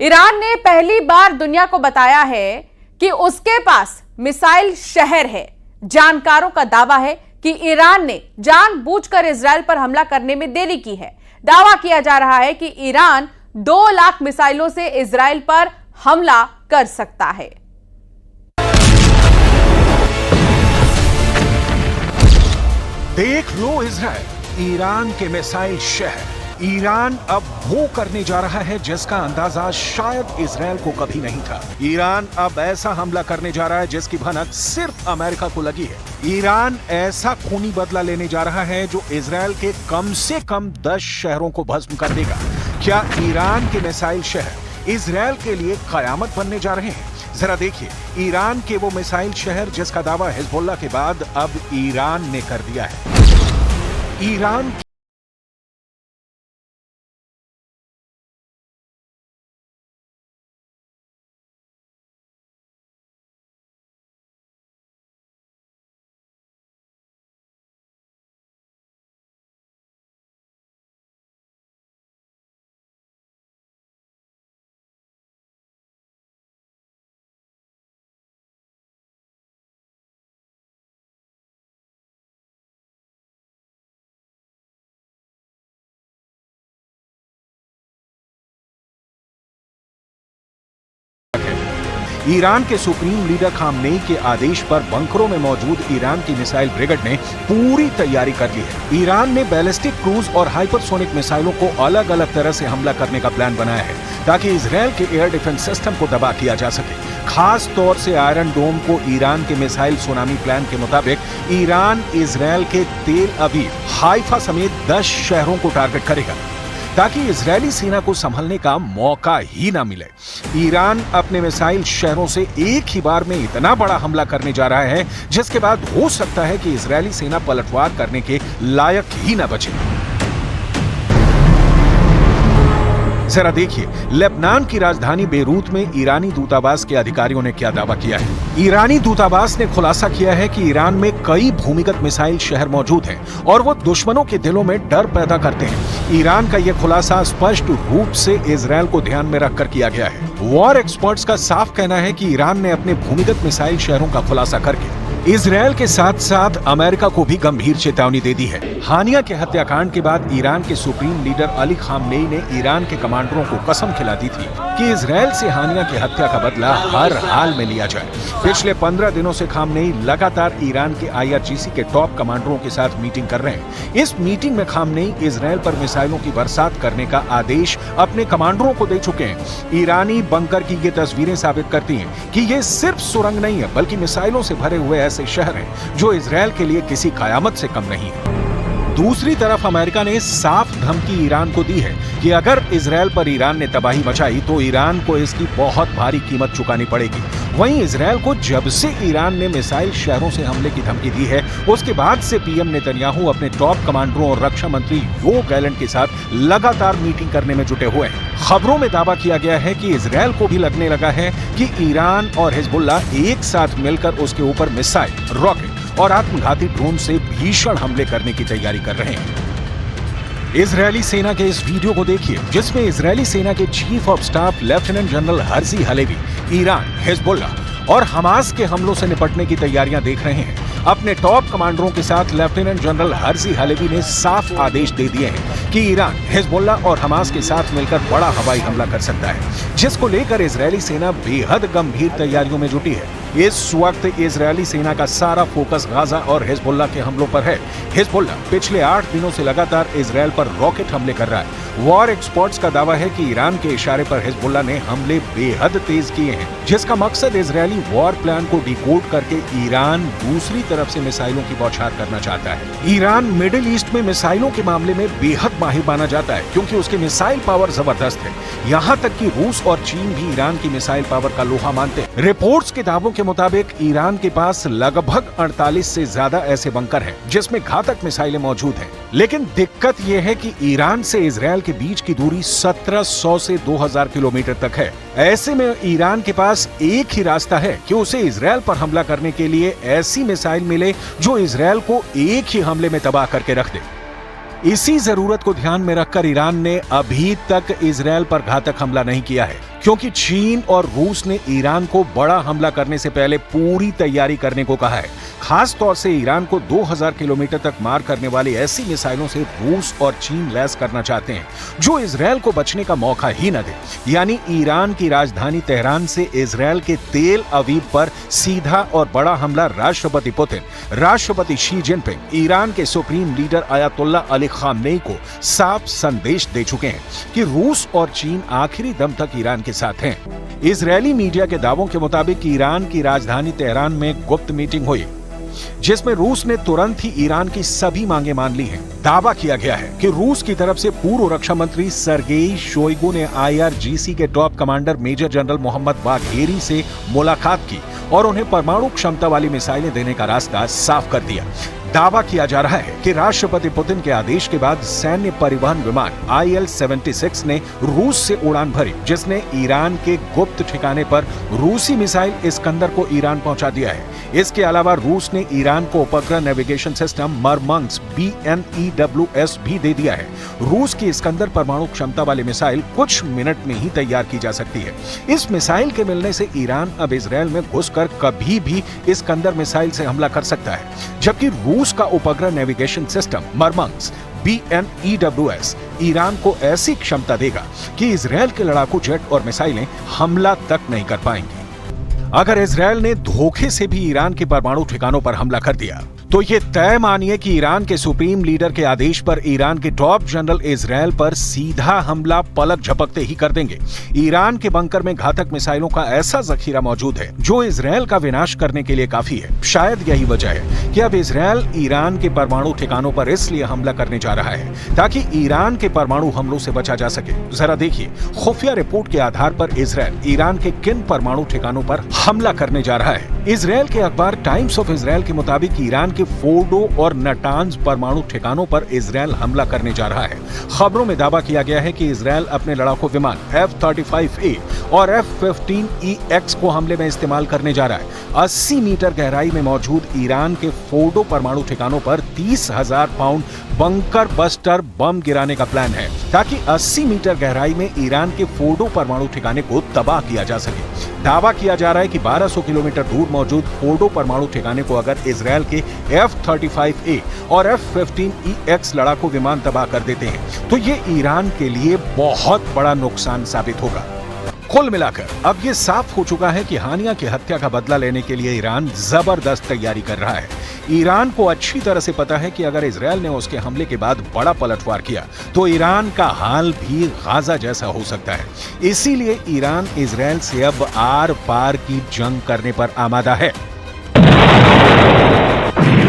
Iran ने पहली बार दुनिया को बताया है कि उसके पास मिसाइल शहर है। जानकारों का दावा है कि ईरान ने जानबूझकर इजरायल पर हमला करने में देरी की है। दावा किया जा रहा है कि ईरान 2 लाख मिसाइलों से इजरायल पर हमला कर सकता है। देख लो इजरायल, ईरान के मिसाइल शहर। ईरान अब वो करने जा रहा है जिसका अंदाजा शायद इजरायल को कभी नहीं था। ईरान अब ऐसा हमला करने जा रहा है जिसकी भनक सिर्फ अमेरिका को लगी है। ईरान ऐसा खूनी बदला लेने जा रहा है जो इजरायल के कम से कम 10 शहरों को भस्म कर देगा। क्या ईरान के मिसाइल शहर इजरायल के लिए कयामत बनने जा रहे हैं? जरा देखिए, ईरान के वो मिसाइल शहर जिसका दावा हिजबुल्लाह के बाद अब ईरान ने कर दिया है। ईरान ईरान के सुप्रीम लीडर खामनेई के आदेश पर बंकरों में मौजूद ईरान की मिसाइल ब्रिगेड ने पूरी तैयारी कर ली है। ईरान ने बैलिस्टिक क्रूज और हाइपरसोनिक मिसाइलों को अलग अलग तरह से हमला करने का प्लान बनाया है ताकि इजरायल के एयर डिफेंस सिस्टम को दबा किया जा सके। खास तौर से आयरन डोम को ईरान के मिसाइल सुनामी प्लान के मुताबिक ईरान इजरायल के तेल अवीव, हाइफा समेत 10 शहरों को टारगेट करेगा ताकि इजरायली सेना को संभलने का मौका ही ना मिले। ईरान अपने मिसाइल शहरों से एक ही बार में इतना बड़ा हमला करने जा रहा है जिसके बाद हो सकता है कि इजरायली सेना पलटवार करने के लायक ही ना बचे। जरा देखिए, लेबनान की राजधानी बेरूत में ईरानी दूतावास के अधिकारियों ने क्या दावा किया है। ईरानी दूतावास ने खुलासा किया है कि ईरान में कई भूमिगत मिसाइल शहर मौजूद हैं और वो दुश्मनों के दिलों में डर पैदा करते हैं। ईरान का यह खुलासा स्पष्ट रूप से इजरायल को ध्यान में रखकर किया गया है। वॉर एक्सपर्ट्स का साफ कहना है कि ईरान ने अपने भूमिगत मिसाइल शहरों का खुलासा करके इजरायल के साथ साथ अमेरिका को भी गंभीर चेतावनी दे दी है। हानिया के हत्याकांड के बाद ईरान के सुप्रीम लीडर अली खामनेई ने ईरान के कमांडरों को कसम खिला दी थी कि इजरायल से हानिया की हत्या का बदला हर हाल में लिया जाए। पिछले 15 दिनों से खामनेई लगातार ईरान के IRGC के टॉप कमांडरों के साथ मीटिंग कर रहे हैं। इस मीटिंग में खामनेई इजरायल पर मिसाइलों की बरसात करने का आदेश अपने कमांडरों को दे चुके हैं। ईरानी बंकर की ये तस्वीरें साबित करती हैं कि ये सिर्फ सुरंग नहीं है बल्कि मिसाइलों से भरे हुए ऐसे शहर हैं जो इजरायल के लिए किसी कयामत से कम नहीं है। दूसरी तरफ अमेरिका ने साफ धमकी ईरान को दी है कि अगर इजरायल पर ईरान ने तबाही मचाई तो ईरान को इसकी बहुत भारी कीमत चुकानी पड़ेगी। वहीं इजरायल को जब से ईरान ने मिसाइल शहरों से हमले की धमकी दी है उसके बाद से पीएम नेतन्याहू अपने टॉप कमांडरों और रक्षा मंत्री योव गैलेंट के साथ लगातार मीटिंग करने में जुटे हुए हैं। खबरों में दावा किया गया है कि इजरायल को भी लगने लगा है कि ईरान और हिजबुल्लाह एक साथ मिलकर उसके ऊपर मिसाइल, रॉकेट और आत्मघाती ड्रोन से भीषण हमले करने की तैयारी कर रहे हैं। इजरायली सेना के इस वीडियो को देखिए जिसमें इजरायली सेना के chief of staff lieutenant general Herzi Halevi Iran, Hezbollah और हमास के हमलों से निपटने की तैयारियां देख रहे हैं। अपने टॉप कमांडरों के साथ लेफ्टिनेंट जनरल हर्जी हलेवी ने साफ आदेश दे दिए हैं कि ईरान, हिजबुल्लाह और हमास के साथ मिलकर बड़ा हवाई हमला कर सकता है, जिसको लेकर इजरायली सेना बेहद गंभीर तैयारियों में जुटी है। इस वक्त इजरायली सेना का सारा फोकस गाजा और हिजबुल्लाह के हमलों पर है। हिजबुल्लाह पिछले 8 दिनों से लगातार इजरायल पर रॉकेट हमले कर रहा है। वॉर एक्सपर्ट्स का दावा है कि ईरान के इशारे पर हिजबुल्लाह ने हमले बेहद तेज किए हैं, जिसका मकसद इजरायली वॉर प्लान को डिकोड करके ईरान दूसरी तरफ से मिसाइलों की बौछार करना चाहता है। ईरान मिडिल ईस्ट में मिसाइलों के मामले में बेहद माहिर माना जाता है क्योंकि उसकी मिसाइल पावर जबरदस्त है। यहाँ तक कि रूस और चीन भी ईरान की मिसाइल पावर का लोहा मानते हैं। रिपोर्ट्स के दावों के मुताबिक ईरान के पास लगभग 48 से ज्यादा ऐसे बंकर हैं जिसमें घातक मिसाइलें मौजूद हैं। लेकिन दिक्कत यह है कि ईरान से इजरायल के बीच की दूरी 1700 से 2000 किलोमीटर तक है। ऐसे में ईरान के पास एक ही रास्ता है कि उसे इजरायल पर हमला करने के लिए ऐसी मिसाइल मिले जो इजरायल को एक ही हमले में तबाह करके रख दे। इसी जरूरत को ध्यान में रखकर ईरान ने अभी तक इजरायल पर घातक हमला नहीं किया है क्योंकि चीन और रूस ने ईरान को बड़ा हमला करने से पहले पूरी तैयारी करने को कहा है। खास तौर से ईरान को 2000 किलोमीटर तक मार करने वाली ऐसी मिसाइलों से रूस और चीन लैस करना चाहते हैं जो इजरायल को बचने का मौका ही न दे। यानी ईरान की राजधानी तेहरान से इजरायल के तेल अवीव पर सीधा और बड़ा हमला राष्ट्रपति पुतिन, राष्ट्रपति शी जिनपिंग, ईरान के supreme leader Ayatollah Ali Khamenei को साफ संदेश दे चुके हैं कि रूस और चीन आखिरी दम तक ईरान के साथ हैं। इजरायली मीडिया के दावों के मुताबिक ईरान की राजधानी तेहरान में गुप्त मीटिंग हुई जिसमें रूस ने तुरंत ही ईरान की सभी मांगे मान ली हैं। दावा किया गया है कि रूस की तरफ से पूर्व रक्षा मंत्री सर्गेई शोइगु ने IRGC के top commander major general Mohammad Bagheri से मुलाकात की और उन्हें परमाणु क्षमता वाली मिसाइलें देने का रास्ता साफ कर दिया। दावा किया जा रहा है कि राष्ट्रपति पुतिन के आदेश के बाद सैन्य परिवहन विमान IL-76 ने रूस से उड़ान भरी, जिसने ईरान के गुप्त ठिकाने पर रूसी मिसाइल इस्कंदर को ईरान पहुंचा दिया है। इसके अलावा रूस ने ईरान को उपग्रह नेविगेशन सिस्टम मरमंग्स BNEWS भी दे दिया है। रूस की इस्कंदर परमाणु क्षमता वाली मिसाइल कुछ मिनट में ही तैयार की जा सकती है। इस मिसाइल के मिलने से ईरान अब इजरायल में घुसकर कभी भी इस्कंदर मिसाइल से हमला कर सकता है, जबकि रूस का उपग्रह नेविगेशन सिस्टम मरमंग्स BNEWS ईरान को ऐसी क्षमता देगा कि इजरायल के लड़ाकू जेट और मिसाइलें हमला तक नहीं कर पाएंगी। अगर इजरायल ने धोखे से भी ईरान के परमाणु ठिकानों पर हमला कर दिया तो ये तय मानिए कि ईरान के सुप्रीम लीडर के आदेश पर ईरान के टॉप जनरल इजरायल पर सीधा हमला पलक झपकते ही कर देंगे। ईरान के बंकर में घातक मिसाइलों का ऐसा जखीरा मौजूद है जो इजरायल का विनाश करने के लिए काफी है। शायद यही वजह है कि अब इजरायल ईरान के परमाणु ठिकानों पर इसलिए हमला करने जा रहा है ताकि ईरान के परमाणु हमलों से बचा जा सके। जरा देखिए, खुफिया रिपोर्ट के आधार पर इजरायल ईरान के किन परमाणु ठिकानों पर हमला करने जा रहा है। इजरायल के अखबार टाइम्स ऑफ इजरायल के मुताबिक ईरान के फोर्डो और नटांज परमाणु ठिकानों पर इजरायल हमला करने जा रहा है। खबरों में दावा किया गया है कि इजरायल अपने लड़ाकू विमान F-35A और F-15EX को हमले में इस्तेमाल करने जा रहा है। 80 मीटर गहराई में मौजूद ईरान के फोर्डो परमाणु ठिकानों पर 30,000 पाउंड बंकर बस्टर बम गिराने का प्लान है ताकि 80 मीटर गहराई में ईरान के फोर्डो परमाणु ठिकाने को तबाह किया जा सके। दावा किया जा रहा है कि 1200 किलोमीटर दूर मौजूद फोर्डो परमाणु ठिकाने को अगर इजरायल के F-35A और F-15EX लड़ाकू विमान तबाह कर देते हैं तो ये ईरान के लिए बहुत बड़ा नुकसान साबित होगा। कुल मिलाकर अब ये साफ हो चुका है कि हानिया की हत्या का बदला लेने के लिए ईरान जबरदस्त तैयारी कर रहा है। ईरान को अच्छी तरह से पता है कि अगर इजरायल ने उसके हमले के बाद बड़ा पलटवार किया तो ईरान का हाल भी गाजा जैसा हो सकता है। इसीलिए ईरान इजरायल से अब आर पार की जंग करने पर आमादा है।